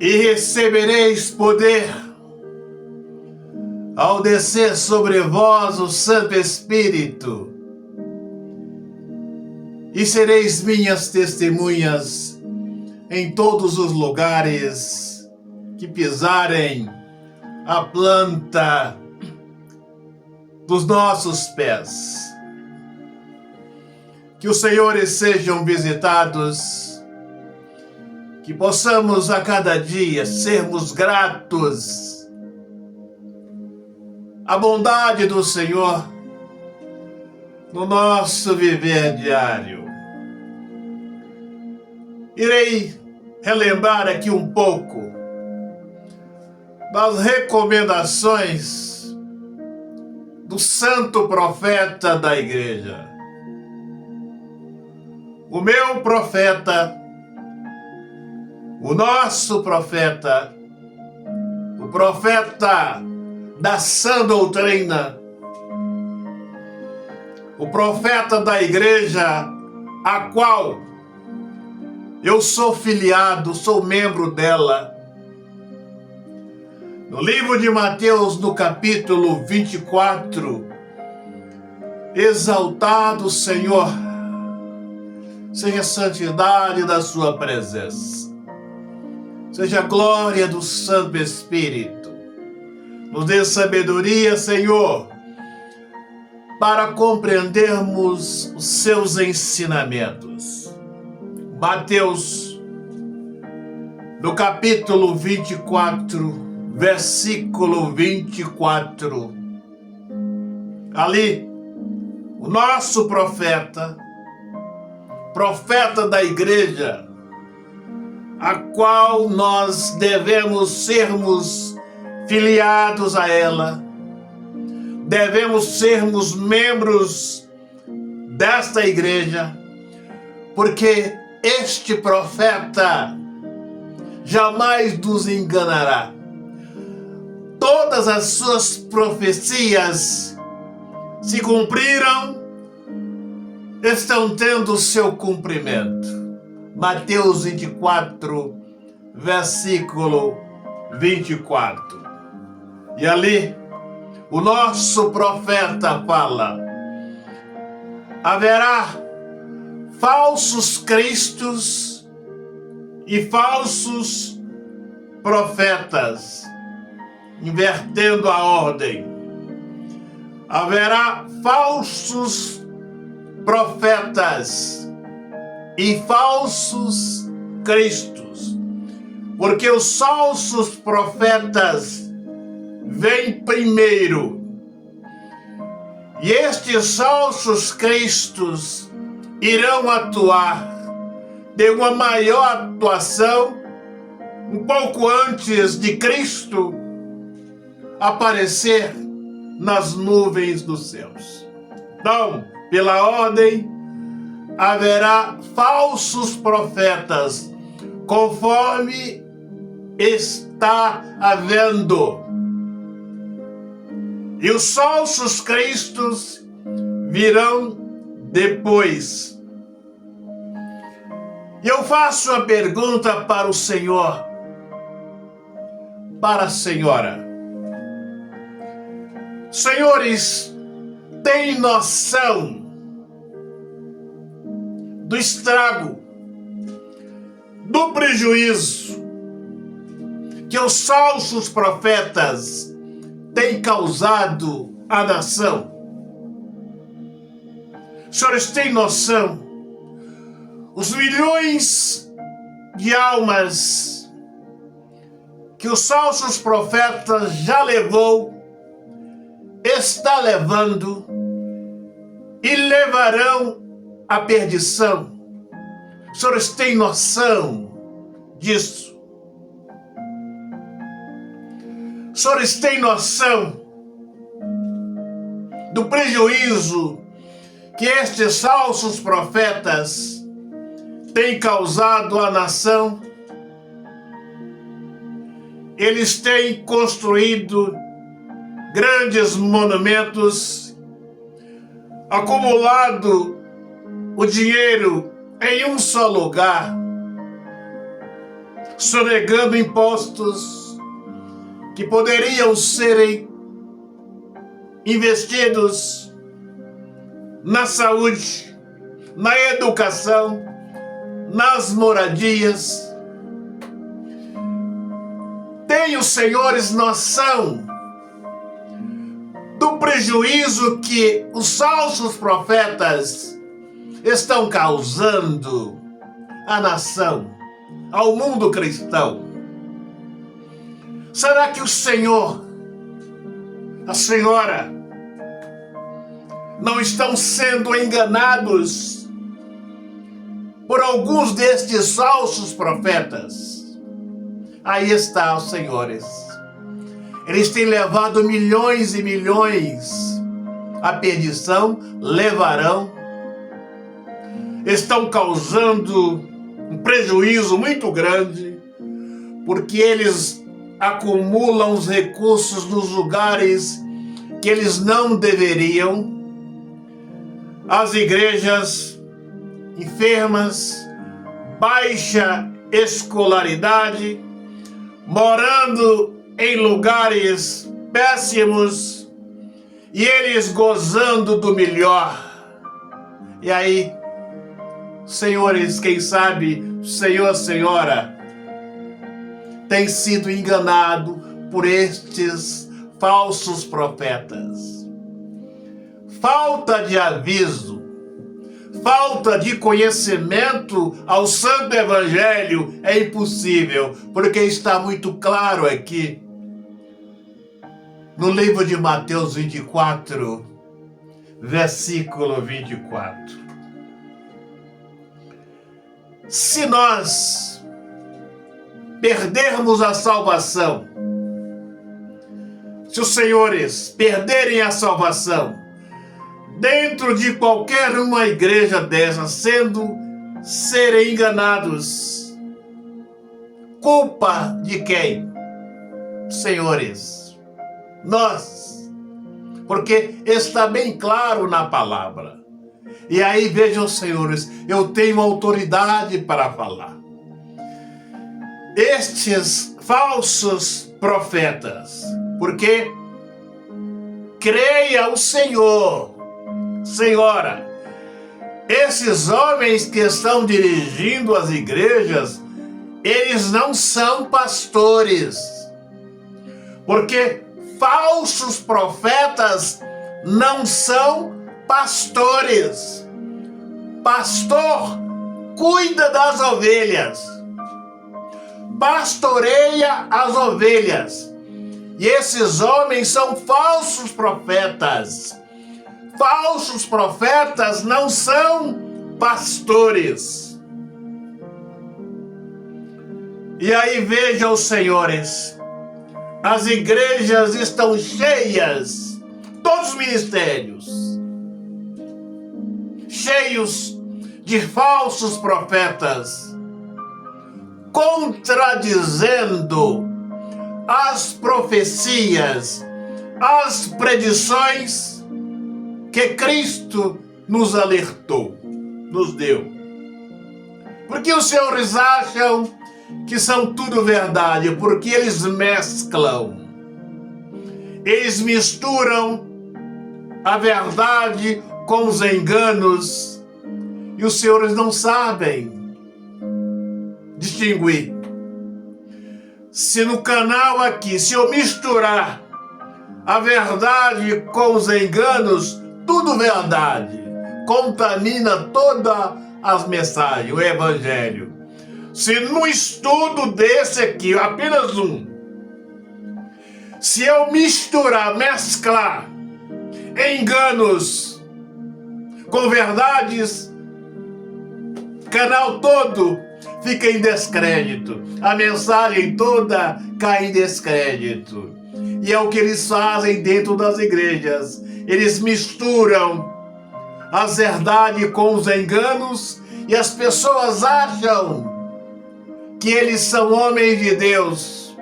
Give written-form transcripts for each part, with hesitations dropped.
e recebereis poder ao descer sobre vós o Santo Espírito, e sereis minhas testemunhas em todos os lugares que pisarem a planta dos nossos pés. Que os senhores sejam visitados, que possamos a cada dia sermos gratos à bondade do Senhor no nosso viver diário. Irei relembrar aqui um pouco das recomendações do santo profeta da igreja. O meu profeta, o nosso profeta, o profeta da sã doutrina, o profeta da igreja a qual eu sou filiado, sou membro dela. No livro de Mateus, no capítulo 24, exaltado Senhor, seja a santidade da sua presença, seja a glória do Santo Espírito. Nos dê sabedoria, Senhor, para compreendermos os seus ensinamentos. Mateus, no capítulo 24, versículo 24. Ali, o nosso profeta da igreja, a qual nós devemos sermos filiados a ela, devemos sermos membros desta igreja, porque este profeta jamais nos enganará. Todas as suas profecias se cumpriram, estão tendo o seu cumprimento. Mateus 24, versículo 24. E ali, o nosso profeta fala: haverá falsos cristos e falsos profetas, invertendo a ordem. Haverá falsos profetas e falsos cristos, porque os falsos profetas vêm primeiro, e estes falsos cristos irão atuar, ter uma maior atuação um pouco antes de Cristo aparecer nas nuvens dos céus. Então, pela ordem, haverá falsos profetas, conforme está havendo. E os falsos cristos virão depois. E eu faço a pergunta para o Senhor, para a senhora: senhores, têm noção do estrago, do prejuízo que os falsos profetas têm causado à nação? Os senhores têm noção? Os milhões de almas que os falsos profetas já levou, está levando e levarão à perdição. Os senhores têm noção disso? Os senhores têm noção do prejuízo que estes falsos profetas têm causado à nação? Eles têm construído grandes monumentos, acumulado o dinheiro em um só lugar, sonegando impostos que poderiam serem investidos na saúde, na educação, nas moradias. Tem os senhores noção do prejuízo que os falsos profetas estão causando à nação, ao mundo cristão? Será que o Senhor, a Senhora, não estão sendo enganados por alguns destes falsos profetas? Aí está, os senhores. Eles têm levado milhões e milhões à perdição, levarão. Estão causando um prejuízo muito grande, porque eles acumulam os recursos nos lugares que eles não deveriam. As igrejas enfermas, baixa escolaridade, morando em lugares péssimos e eles gozando do melhor. E aí, senhores, quem sabe, senhor, senhora, tem sido enganado por estes falsos profetas. Falta de aviso, falta de conhecimento ao Santo Evangelho é impossível, porque está muito claro aqui no livro de Mateus 24, versículo 24. Se nós perdermos a salvação, se os senhores perderem a salvação dentro de qualquer uma igreja dessa, serem enganados, culpa de quem? Senhores, nós, porque está bem claro na palavra. E aí vejam, senhores, eu tenho autoridade para falar. Estes falsos profetas, porque creia o Senhor, Senhora, esses homens que estão dirigindo as igrejas, eles não são pastores, porque falsos profetas não são pastores. Pastor cuida das ovelhas, pastoreia as ovelhas, e esses homens são falsos profetas. Falsos profetas não são pastores. E aí vejam os senhores, as igrejas estão cheias, todos os ministérios, cheios de falsos profetas, contradizendo as profecias, as predições que Cristo nos alertou, nos deu. Porque os senhores acham que são tudo verdade? Porque eles mesclam, eles misturam a verdade com os enganos, e os senhores não sabem distinguir. Se no canal aqui, se eu misturar a verdade com os enganos, tudo verdade, contamina todas as mensagens, o evangelho. Se no estudo desse aqui, apenas um, se eu misturar, mesclar enganos com verdades, canal todo fica em descrédito, a mensagem toda cai em descrédito. E é o que eles fazem dentro das igrejas. Eles misturam a verdade com os enganos, e as pessoas acham que eles são homens de Deus.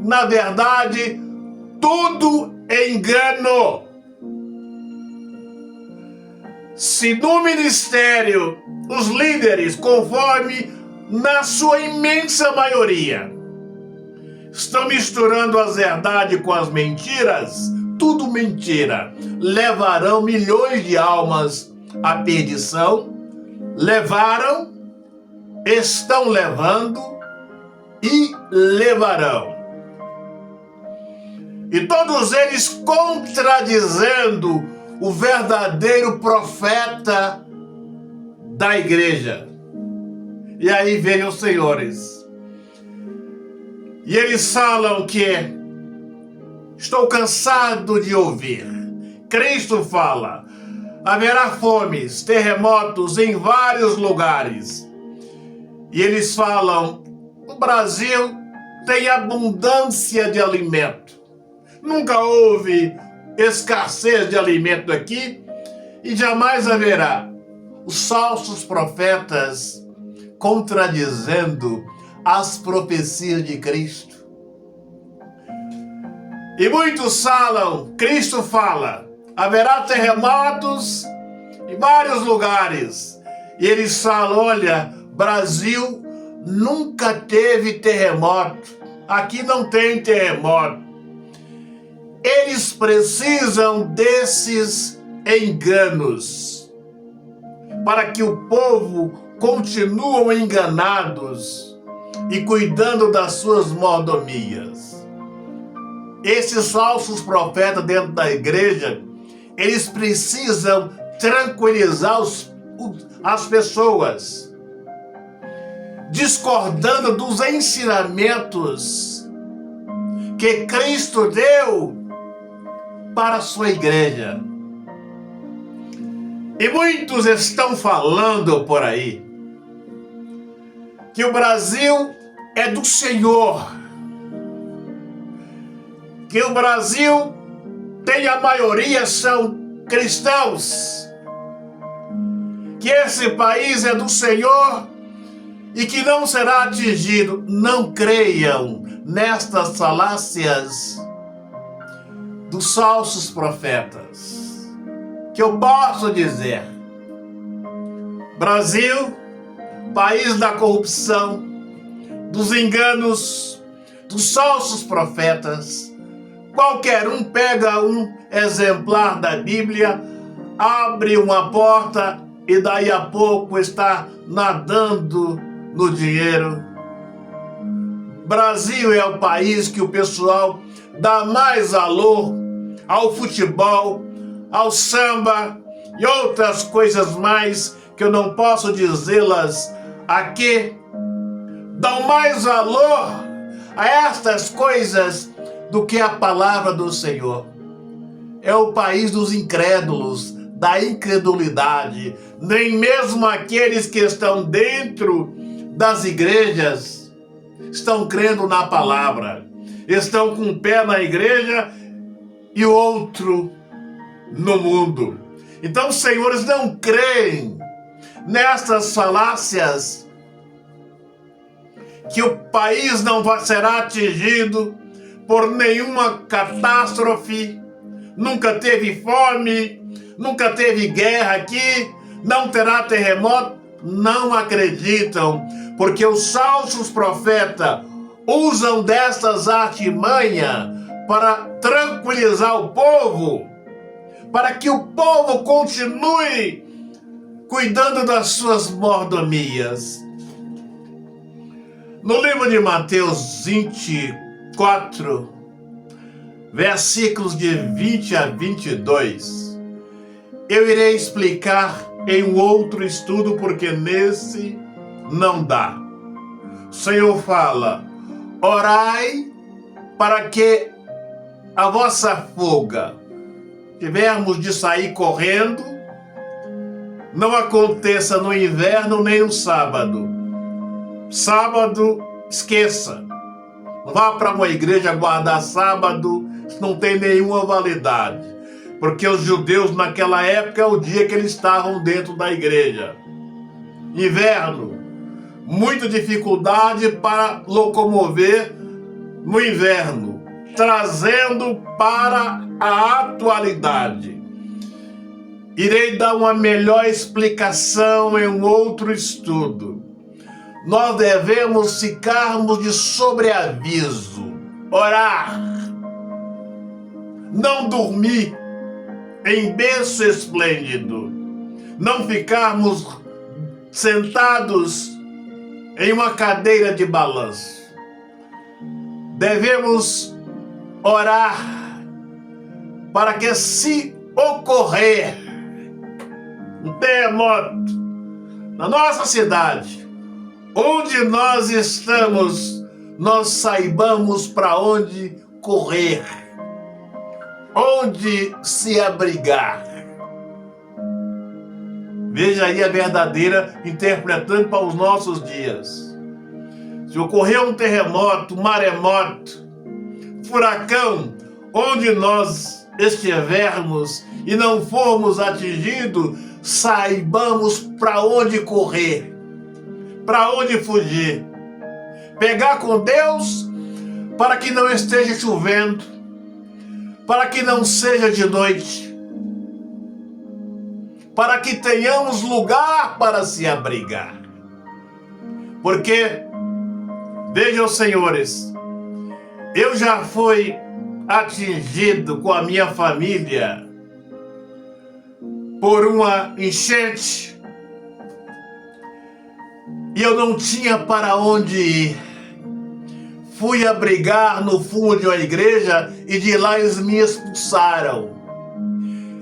Na verdade, tudo é engano. Se no ministério os líderes, conforme na sua imensa maioria, estão misturando as verdades com as mentiras, tudo mentira, levarão milhões de almas à perdição, levaram, estão levando e levarão. E todos eles contradizendo o verdadeiro profeta da igreja. E aí vem os senhores. E eles falam que estou cansado de ouvir. Cristo fala, haverá fomes, terremotos em vários lugares. E eles falam, o Brasil tem abundância de alimento. Nunca houve escassez de alimento aqui e jamais haverá. Os falsos profetas contradizendo as profecias de Cristo. E muitos falam, Cristo fala, haverá terremotos em vários lugares. E eles falam, olha, Brasil nunca teve terremoto. Aqui não tem terremoto. Eles precisam desses enganos para que o povo continue enganados e cuidando das suas mordomias. Esses falsos profetas dentro da igreja, eles precisam tranquilizar as pessoas, discordando dos ensinamentos que Cristo deu para a sua igreja. E muitos estão falando por aí que o Brasil é do Senhor, que o Brasil tem a maioria são cristãos, que esse país é do Senhor e que não será atingido. Não creiam nestas falácias dos falsos profetas. Que eu posso dizer, Brasil, país da corrupção, dos enganos, dos falsos profetas. Qualquer um pega um exemplar da Bíblia, abre uma porta e daí a pouco está nadando no dinheiro. Brasil é o país que o pessoal dá mais valor ao futebol, ao samba e outras coisas mais que eu não posso dizê-las aqui. Dão mais valor a estas coisas do que a palavra do Senhor. É o país dos incrédulos, da incredulidade. Nem mesmo aqueles que estão dentro das igrejas estão crendo na palavra. Estão com um pé na igreja e o outro no mundo. Então, os senhores não creem nessas falácias que o país não será atingido por nenhuma catástrofe, nunca teve fome, nunca teve guerra aqui, não terá terremoto. Não acreditam, porque os falsos profetas usam dessas artimanhas para tranquilizar o povo, para que o povo continue cuidando das suas mordomias. No livro de Mateus 24, versículos de 20 a 22, eu irei explicar em um outro estudo, porque nesse não dá. O Senhor fala, orai para que a vossa fuga, tivermos de sair correndo, não aconteça no inverno nem no sábado. Sábado, esqueça. Não vá para uma igreja guardar sábado, não tem nenhuma validade. Porque os judeus naquela época é o dia que eles estavam dentro da igreja. Inverno, muita dificuldade para locomover no inverno, trazendo para a atualidade. Irei dar uma melhor explicação em um outro estudo. nós devemos ficarmos de sobreaviso, orar, não dormir em berço esplêndido, não ficarmos sentados em uma cadeira de balanço. Devemos orar para que, se ocorrer um terremoto na nossa cidade, onde nós estamos, nós saibamos para onde correr, onde se abrigar. Veja aí a verdadeira interpretando para os nossos dias. Se ocorrer um terremoto, um maremoto, furacão, onde nós estivermos e não formos atingidos, saibamos para onde correr, para onde fugir. Pegar com Deus para que não esteja chovendo, para que não seja de noite, para que tenhamos lugar para se abrigar. Porque, vejam, senhores, eu já fui atingido com a minha família por uma enchente e eu não tinha para onde ir. Fui abrigar no fundo de uma igreja e de lá eles me expulsaram.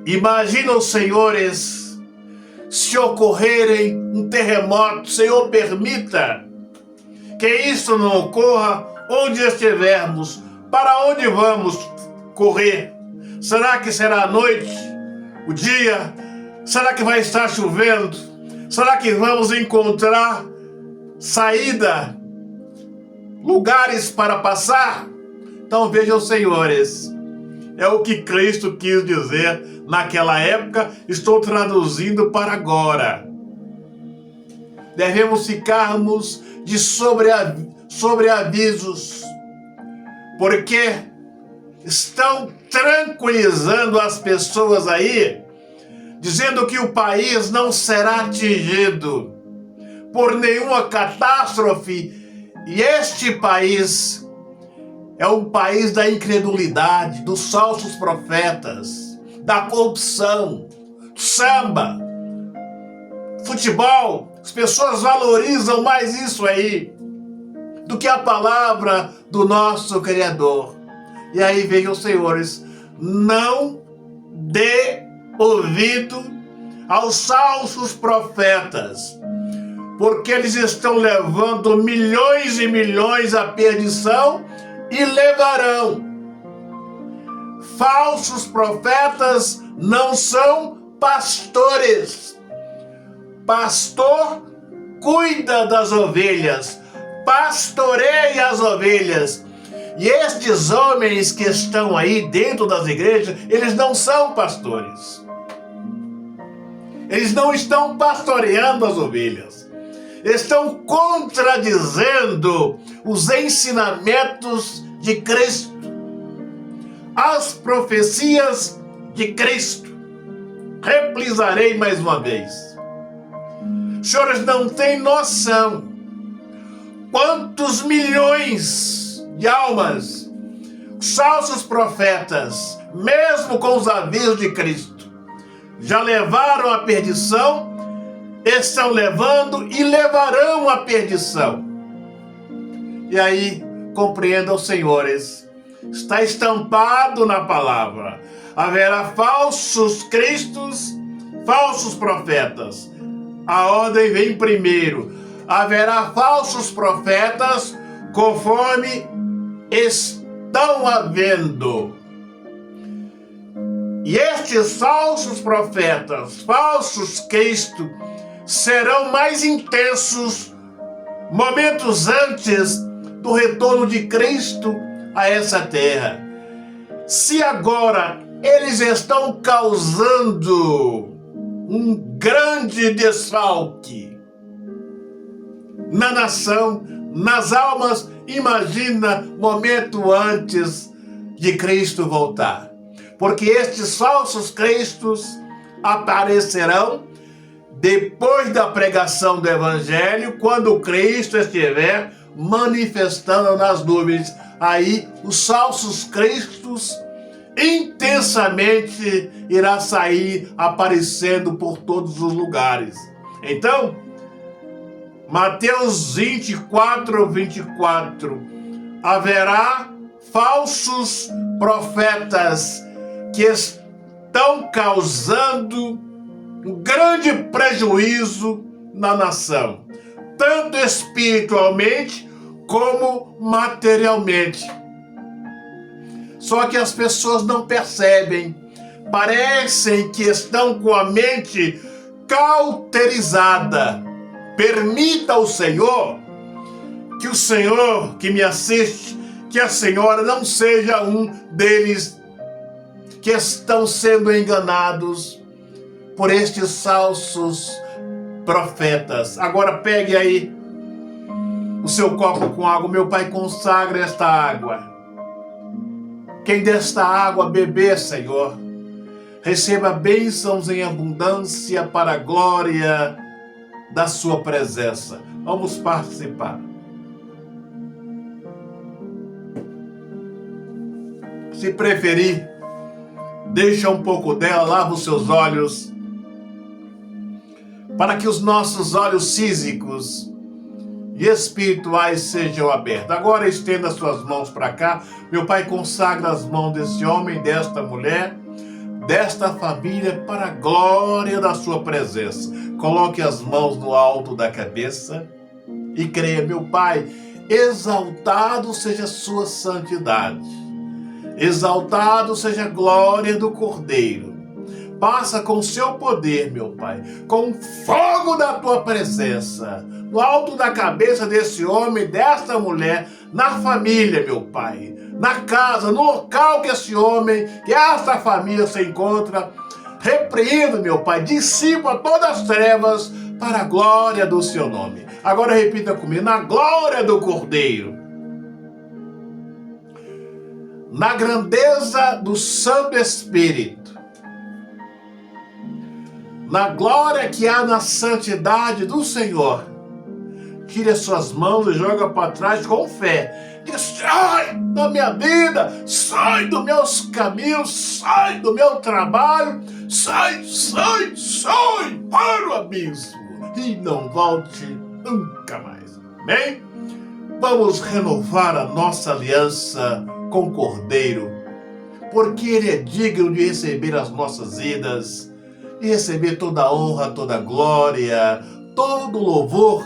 Imaginam, senhores, se ocorrerem um terremoto, Senhor, permita que isso não ocorra onde estivermos. Para onde vamos correr? Será que será a noite? O dia? Será que vai estar chovendo? Será que vamos encontrar saída? Lugares para passar? Então vejam, senhores, é o que Cristo quis dizer naquela época, estou traduzindo para agora. Devemos ficarmos de sobreavisos, porque estão tranquilizando as pessoas aí, dizendo que o país não será atingido por nenhuma catástrofe. E este país é um país da incredulidade, dos falsos profetas, da corrupção, samba, futebol. As pessoas valorizam mais isso aí do que a palavra do nosso Criador. E aí, vejam, senhores, não dê ouvido aos falsos profetas, porque eles estão levando milhões e milhões à perdição e levarão. Falsos profetas não são pastores. Pastor cuida das ovelhas, pastoreia as ovelhas. E estes homens que estão aí dentro das igrejas, eles não são pastores. Eles não estão pastoreando as ovelhas. Estão contradizendo os ensinamentos de Cristo, as profecias de Cristo. Reprisarei mais uma vez. Os senhores não têm noção quantos milhões de almas os falsos profetas, mesmo com os avisos de Cristo, já levaram à perdição, estão levando e levarão à perdição. E aí, compreendam, senhores, está estampado na palavra: haverá falsos cristos, falsos profetas. A ordem vem primeiro: haverá falsos profetas, conforme estão havendo. E estes falsos profetas, falsos cristos, serão mais intensos momentos antes do retorno de Cristo a essa terra. Se agora eles estão causando um grande desfalque na nação, nas almas, imagina momento antes de Cristo voltar. Porque estes falsos cristos aparecerão depois da pregação do Evangelho, quando Cristo estiver manifestando nas nuvens, aí os falsos cristos intensamente irá sair aparecendo por todos os lugares. Então, Mateus 24, haverá falsos profetas que estão causando um grande prejuízo na nação, tanto espiritualmente como materialmente. Só que as pessoas não percebem, parecem que estão com a mente cauterizada. Permita ao Senhor que o Senhor que me assiste, que a senhora não seja um deles que estão sendo enganados por estes falsos profetas. Agora pegue aí o seu copo com água. Meu Pai, consagra esta água. Quem desta água beber, Senhor, receba bênçãos em abundância para a glória da sua presença. Vamos participar. Se preferir, deixa um pouco dela, lava os seus olhos, para que os nossos olhos físicos e espirituais sejam abertos. Agora estenda suas mãos para cá. Meu Pai, consagra as mãos desse homem, desta mulher, desta família, para a glória da sua presença. Coloque as mãos no alto da cabeça e creia, meu Pai, exaltado seja a sua santidade, exaltado seja a glória do Cordeiro. Passa com o seu poder, meu Pai, com o fogo da tua presença, no alto da cabeça desse homem, desta mulher, na família, meu Pai, na casa, no local que esse homem, que esta família se encontra. Repreendo, meu Pai, dissipa todas as trevas para a glória do seu nome. Agora repita comigo: na glória do Cordeiro, na grandeza do Santo Espírito, na glória que há na santidade do Senhor, tire as suas mãos e joga para trás com fé. Diz: sai da minha vida, sai dos meus caminhos, sai do meu trabalho, sai para o abismo e não volte nunca mais. Amém? Vamos renovar a nossa aliança com o Cordeiro, porque Ele é digno de receber as nossas vidas e receber toda a honra, toda a glória, todo o louvor,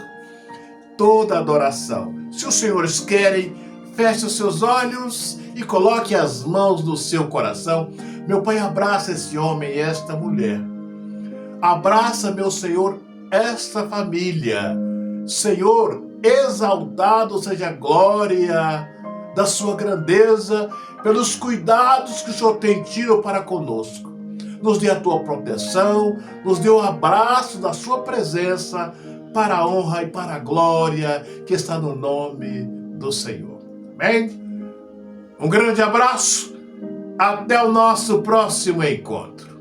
toda a adoração. Se os senhores querem, feche os seus olhos e coloque as mãos no seu coração. Meu Pai, abraça esse homem e esta mulher. Abraça, meu Senhor, esta família. Senhor, exaltado seja a glória da sua grandeza, pelos cuidados que o Senhor tem tido para conosco. Nos dê a tua proteção, nos dê o abraço da sua presença, para a honra e para a glória que está no nome do Senhor. Amém? Um grande abraço, até o nosso próximo encontro.